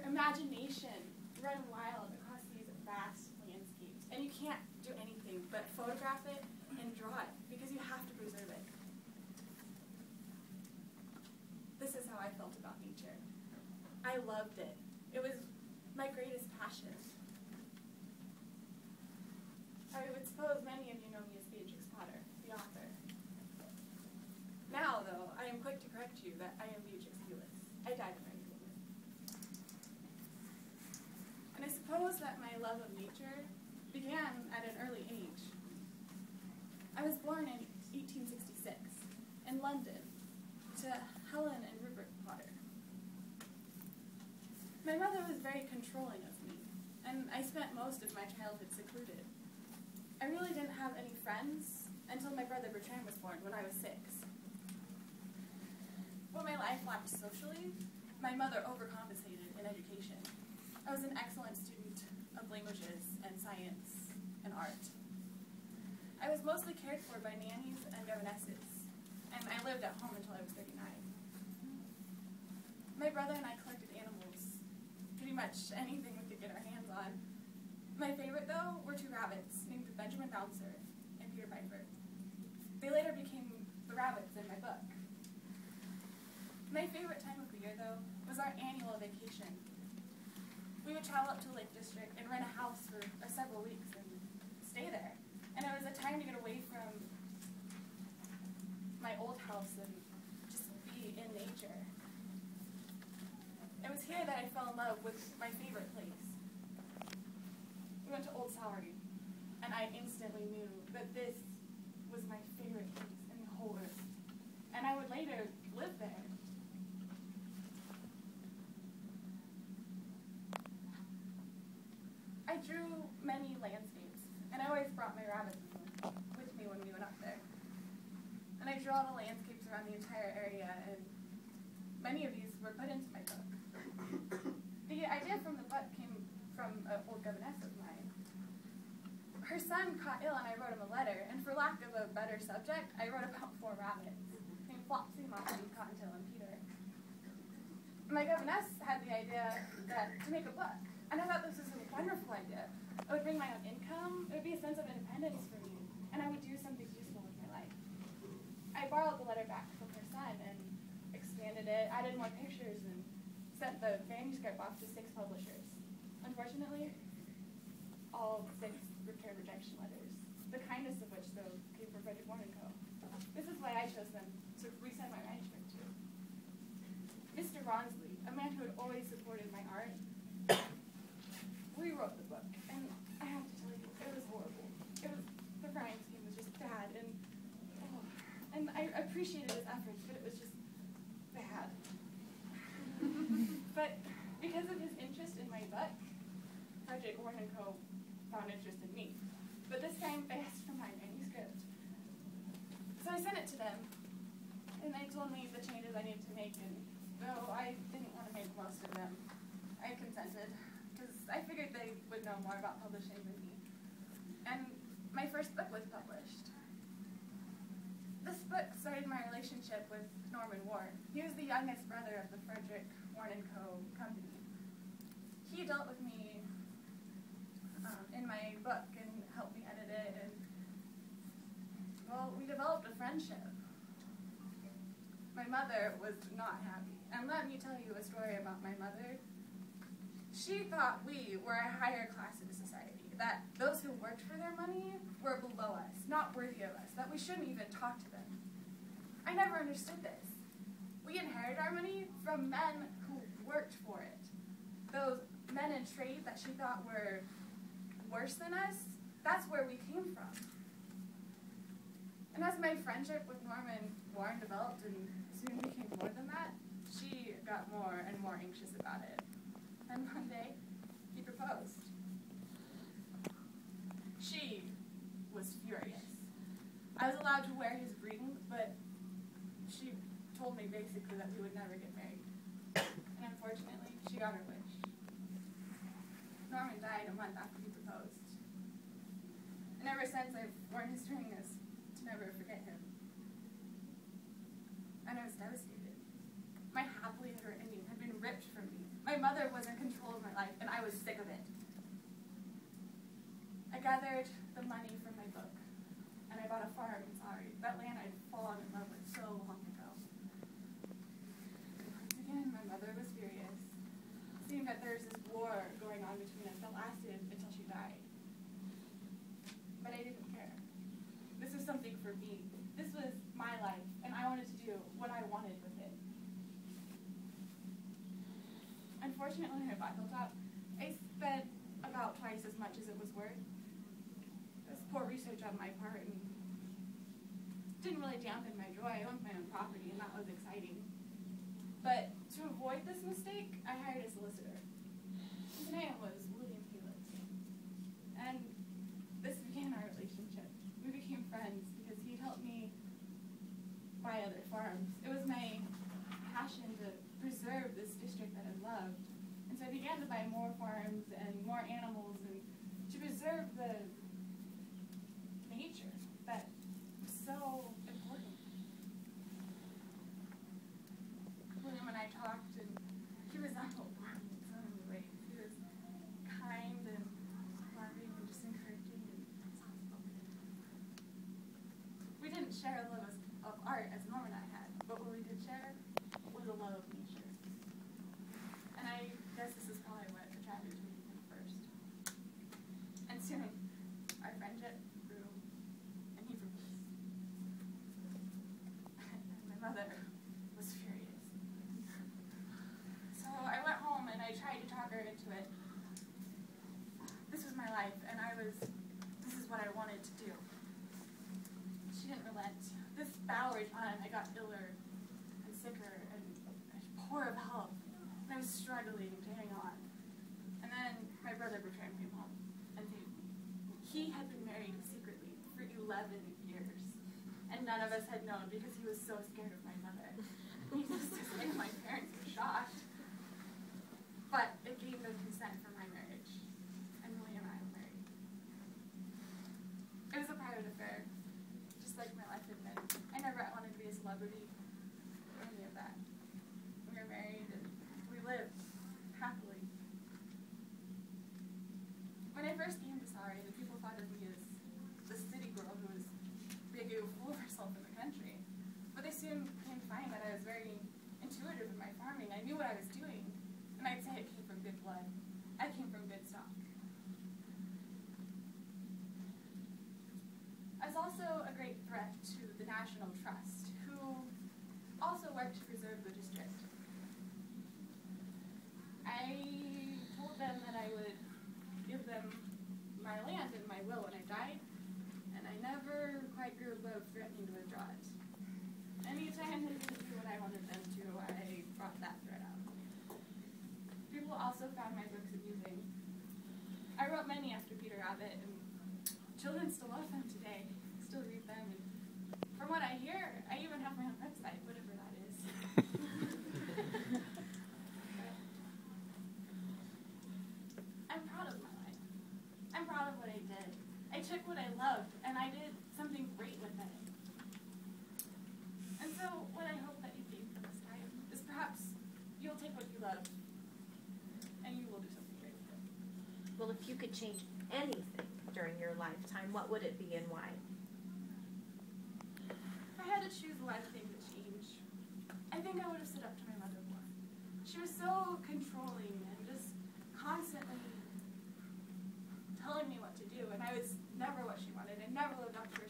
imagination run wild across these vast landscapes. And you can't do anything but photograph it and draw it because you have to preserve it. This is how I felt about nature. I loved it. It was my greatest passion. I would suppose many of you know me as Beatrix Potter, the author. Now, though, I am quick to correct you that I am Beatrix Hewitt. I died of my illness. And I suppose that my love of nature began at an early age. I was born in 1866 in London to Helen and Rupert Potter. My mother was very controlling of me, and I spent most of my childhood secluded. I really didn't have any friends until my brother Bertrand was born when I was 6. When my life lacked socially, my mother overcompensated in education. I was an excellent student of languages and science and art. I was mostly cared for by nannies and governesses, and I lived at home until I was 39. My brother and I collected animals, pretty much anything we could get our hands on. My favorite, though, were 2 rabbits named Benjamin Bouncer and Peter Piper. They later became the rabbits in my book. My favorite time of the year, though, was our annual vacation. We would travel up to Lake District and rent a house for several weeks and stay there. And it was a time to get away from my old house and just be in nature. It was here that I fell in love with my favorite place. We went to Old Soury, and I instantly knew that this was my favorite place in the whole earth. And I would later live there. I drew many landscapes, and I always brought my rabbits with me when we went up there. And I drew all the landscapes around the entire area, and many of these were put into my book. The idea from the book came from an old governess of mine. Her son caught ill, and I wrote him a letter, and for lack of a better subject, I wrote about 4 rabbits, named Flopsy, Moppy, Cottontail, and Peter. My governess had the idea to make a book, and I thought this was a wonderful idea. It would bring my own income, it would be a sense of independence for me, and I would do something useful with my life. I borrowed the letter back from her son and expanded it, added more pictures, and sent the manuscript off to 6 publishers. Unfortunately, all 6 returned rejection letters, the kindest of which, though, came from Frederick Warren & Co. This is why I chose them to resend my manuscript to. Mr. Ronsley, a man who had always supported my art, rewrote the book, and I have to tell you, it was horrible. The writing scheme was just bad, and I appreciated his efforts, but it was just bad. But because of his interest in my book, Frederick Warren & Co. found interest in me. But this time, I asked for my manuscript. So I sent it to them, and they told me the changes I needed to make, and though I didn't want to make most of them, I consented, because I figured they would know more about publishing than me. And my first book was published. This book started my relationship with Norman Warren. He was the youngest brother of the Frederick Warren & Co. company. He dealt with me in my book and helped me edit it, and, well, we developed a friendship. My mother was not happy. And let me tell you a story about my mother. She thought we were a higher class in society, that those who worked for their money were below us, not worthy of us, that we shouldn't even talk to them. I never understood this. We inherited our money from men who worked for it. Those men in trade that she thought were worse than us, that's where we came from. And as my friendship with Norman Warren developed and soon became more than that, she got more and more anxious about it. And one day, he proposed. She was furious. I was allowed to wear his ring, but she told me basically that we would never get married. And unfortunately, she got her wish. Norman died a month after he proposed. And ever since, I've worn his ring as to never forget him. And I was devastated. My happily ever ending had been ripped from me. My mother was in control I was sick of it. I gathered the money from my book, and I bought a farm in Sorry, that land I'd fallen in love with so long ago. Once again, my mother was furious, seeing that there's this war going on between us that lasted until she died. But I didn't care. This was something for me. This was my life, and I wanted to do what I wanted with it. Unfortunately, when I bought Hilltop, I spent about twice as much as it was worth. It was poor research on my part, and didn't really dampen my joy. I owned my own property, and that was exciting. But to avoid this mistake, I hired a solicitor. His name was William Felix. And this began our relationship. We became friends because he helped me buy other farms. It was my passion to preserve this district that I loved. And so I began to buy more farms and more animals and to preserve the nature that was so important. William and I talked, and he resembled Mark in so many ways. He was kind and loving and just encouraging and soft-spoken. We didn't share a love of art as Norm and I had, but what we did share was a love of nature. And I guess this is probably what attracted me to him first. And soon, our friendship grew, and he proposed. And my mother was furious. So I went home and I tried to talk her into it. This was my life, and this is what I wanted to do. She didn't relent. This Bowery time, I got iller and sicker and poor of health. And I was struggling to hang on. And then my brother Bertrand came home and saved me. He had been married secretly for 11 years. And none of us had known because he was so scared of my mother. Needless to say, my parents were shocked. But it gave them consent for my marriage. And William and I were married. It was a private affair, just like my life had been. I never wanted to be a celebrity or any of that. We were married and we lived happily. When I first came to Sorry, the people thought of me as the city girl who was big and full of herself in the country. But they soon came to find that I was very intuitive in my farming. I knew what I was doing, and I'd say it came from good blood. I came from good stock. I was also a great threat to the National Trust, who also worked to preserve the district. I told them that I would give them my land and my will when I died, and I never quite grew above threatening to withdraw it. Anytime they didn't do what I wanted them to, I brought that threat out. People also found my books amusing. I wrote many after Peter Rabbit, and children still love them today, still read them. And from what I hear, I even have my own website, whatever that is. I'm proud of my life. I'm proud of what I did. I took what I loved, and I did something great with it. And so what I hope that you gain from this time is perhaps you'll take what you love, and you will do something great with it. Well, if you could change anything during your lifetime, what would it be and why? If I had to choose one thing to change, I think I would have stood up to my mother more. She was so controlling and just constantly telling me what to do, and I was never what she wanted. I never lived up to her